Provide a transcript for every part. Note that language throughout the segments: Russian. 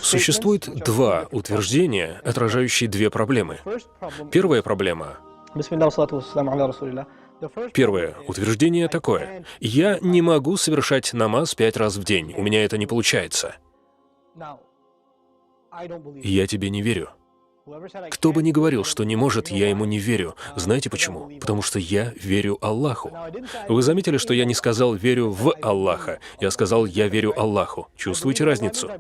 Существует два утверждения, отражающие две проблемы. Первая проблема. Первое утверждение такое. Я не могу совершать намаз 5 раз в день. У меня это не получается. Я тебе не верю. Кто бы ни говорил, что не может, я ему не верю. Знаете почему? Потому что я верю Аллаху. Вы заметили, что я не сказал «верю в Аллаха», я сказал «я верю Аллаху». Чувствуете разницу?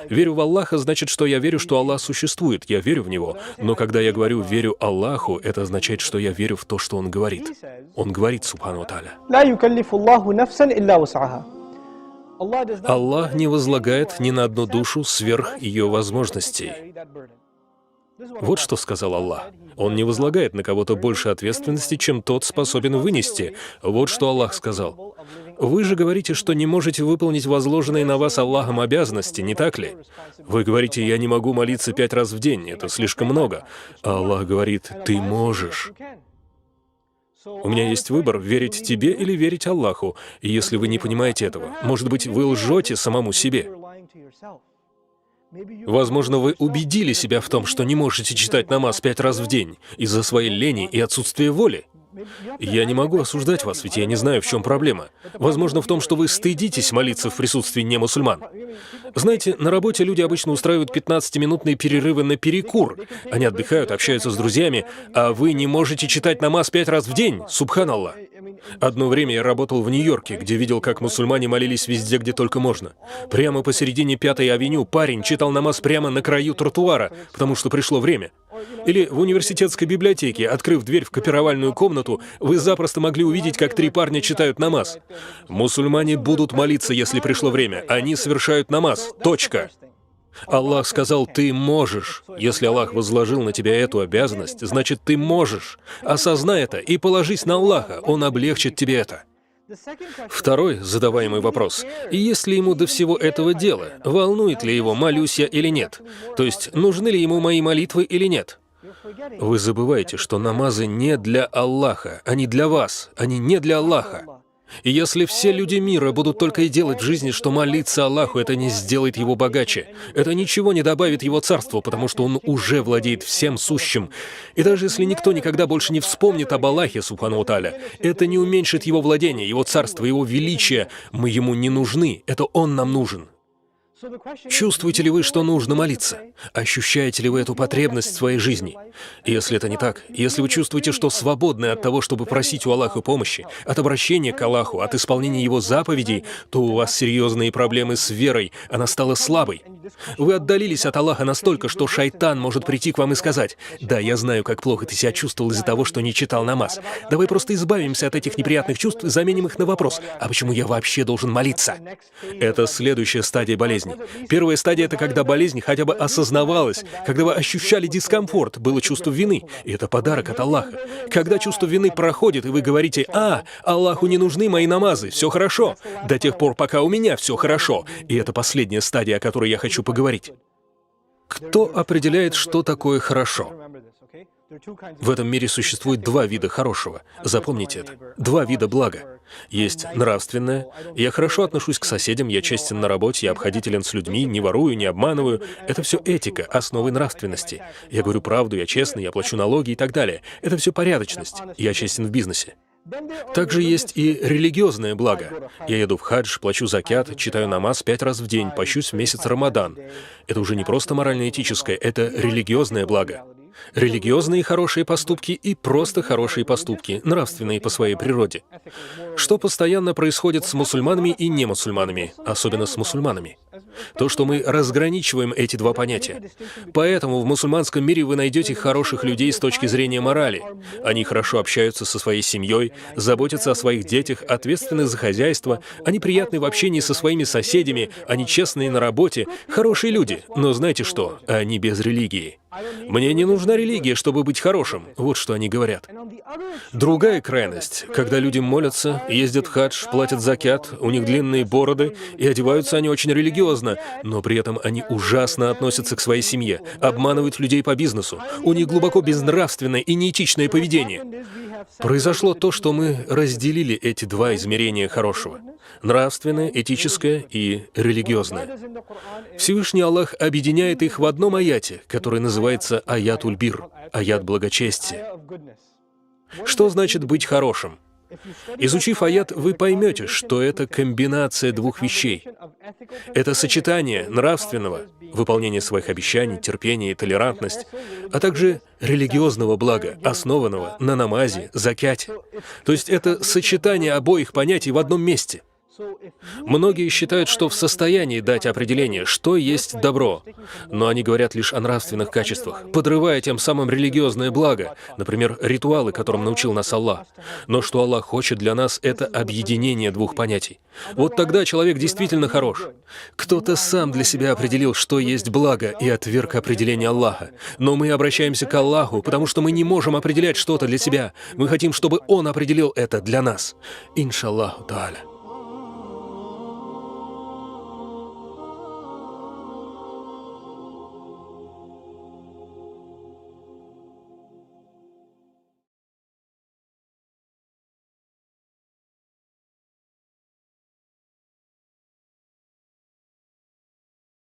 Верю в Аллаха значит, что я верю, что Аллах существует, я верю в Него. Но когда я говорю «верю Аллаху», это означает, что я верю в то, что Он говорит. Он говорит, субхану ва тааля. Аллах не возлагает ни на одну душу сверх ее возможностей. Вот что сказал Аллах. Он не возлагает на кого-то больше ответственности, чем тот способен вынести. Вот что Аллах сказал. Вы же говорите, что не можете выполнить возложенные на вас Аллахом обязанности, не так ли? Вы говорите, я не могу молиться 5 раз в день, это слишком много. А Аллах говорит, ты можешь. У меня есть выбор, верить тебе или верить Аллаху. И если вы не понимаете этого, может быть, вы лжете самому себе. Возможно, вы убедили себя в том, что не можете читать намаз 5 раз в день из-за своей лени и отсутствия воли. Я не могу осуждать вас, ведь я не знаю, в чем проблема. Возможно, в том, что вы стыдитесь молиться в присутствии немусульман. Знаете, на работе люди обычно устраивают 15-минутные перерывы на перекур. Они отдыхают, общаются с друзьями, а вы не можете читать намаз 5 раз в день, субханаллах. Одно время я работал в Нью-Йорке, где видел, как мусульмане молились везде, где только можно. Прямо посередине 5-й авеню парень читал намаз прямо на краю тротуара, потому что пришло время. Или в университетской библиотеке, открыв дверь в копировальную комнату, вы запросто могли увидеть, как 3 парня читают намаз. Мусульмане будут молиться, если пришло время. Они совершают намаз. Точка. Аллах сказал, ты можешь. Если Аллах возложил на тебя эту обязанность, значит, ты можешь. Осознай это и положись на Аллаха, Он облегчит тебе это. Второй задаваемый вопрос. И есть ли ему до всего этого дела? Волнует ли его, молюсь я или нет? То есть, нужны ли ему мои молитвы или нет? Вы забываете, что намазы не для Аллаха, они для вас, они не для Аллаха. И если все люди мира будут только и делать в жизни, что молиться Аллаху, это не сделает его богаче. Это ничего не добавит его царству, потому что он уже владеет всем сущим. И даже если никто никогда больше не вспомнит об Аллахе, субхану ва тааля, это не уменьшит его владение, его царство, его величие. Мы ему не нужны, это он нам нужен. Чувствуете ли вы, что нужно молиться? Ощущаете ли вы эту потребность в своей жизни? Если это не так, если вы чувствуете, что свободны от того, чтобы просить у Аллаха помощи, от обращения к Аллаху, от исполнения Его заповедей, то у вас серьезные проблемы с верой, она стала слабой. Вы отдалились от Аллаха настолько, что шайтан может прийти к вам и сказать, «Да, я знаю, как плохо ты себя чувствовал из-за того, что не читал намаз. Давай просто избавимся от этих неприятных чувств и заменим их на вопрос, а почему я вообще должен молиться?» Это следующая стадия болезни. Первая стадия — это когда болезнь хотя бы осознавалась, когда вы ощущали дискомфорт, было чувство вины, и это подарок от Аллаха. Когда чувство вины проходит, и вы говорите, Аллаху не нужны мои намазы, все хорошо, до тех пор, пока у меня все хорошо. И это последняя стадия, о которой я хочу поговорить. Кто определяет, что такое хорошо? В этом мире существует 2 вида хорошего. Запомните это. 2 вида блага. Есть нравственное. Я хорошо отношусь к соседям, я честен на работе, я обходителен с людьми, не ворую, не обманываю. Это все этика, основы нравственности. Я говорю правду, я честный, я плачу налоги и так далее. Это все порядочность. Я честен в бизнесе. Также есть и религиозное благо. Я еду в хадж, плачу закят, читаю намаз 5 раз в день, пощусь в месяц Рамадан. Это уже не просто морально-этическое, это религиозное благо. Религиозные хорошие поступки и просто хорошие поступки, нравственные по своей природе. Что постоянно происходит с мусульманами и немусульманами, особенно с мусульманами? То, что мы разграничиваем эти 2 понятия. Поэтому в мусульманском мире вы найдете хороших людей с точки зрения морали. Они хорошо общаются со своей семьей, заботятся о своих детях, ответственны за хозяйство, они приятны в общении со своими соседями, они честные на работе, хорошие люди. Но знаете что? Они без религии. Мне не нужна религия, чтобы быть хорошим. Вот что они говорят. Другая крайность, когда люди молятся, ездят в хадж, платят закят, у них длинные бороды, и одеваются они очень религиозно, но при этом они ужасно относятся к своей семье, обманывают людей по бизнесу. У них глубоко безнравственное и неэтичное поведение. Произошло то, что мы разделили эти два измерения хорошего – нравственное, этическое и религиозное. Всевышний Аллах объединяет их в одном аяте, который называется аят-уль-бир, аят благочестия. Что значит быть хорошим? Изучив аят, вы поймете, что это комбинация двух вещей. Это сочетание нравственного, выполнение своих обещаний, терпение и толерантность, а также религиозного блага, основанного на намазе, закяте. То есть это сочетание обоих понятий в одном месте. Многие считают, что в состоянии дать определение, что есть добро, но они говорят лишь о нравственных качествах, подрывая тем самым религиозное благо, например, ритуалы, которым научил нас Аллах. Но что Аллах хочет для нас, это объединение двух понятий. Вот тогда человек действительно хорош. Кто-то сам для себя определил, что есть благо, и отверг определение Аллаха. Но мы обращаемся к Аллаху, потому что мы не можем определять что-то для себя. Мы хотим, чтобы Он определил это для нас. Иншаллаху та'аля.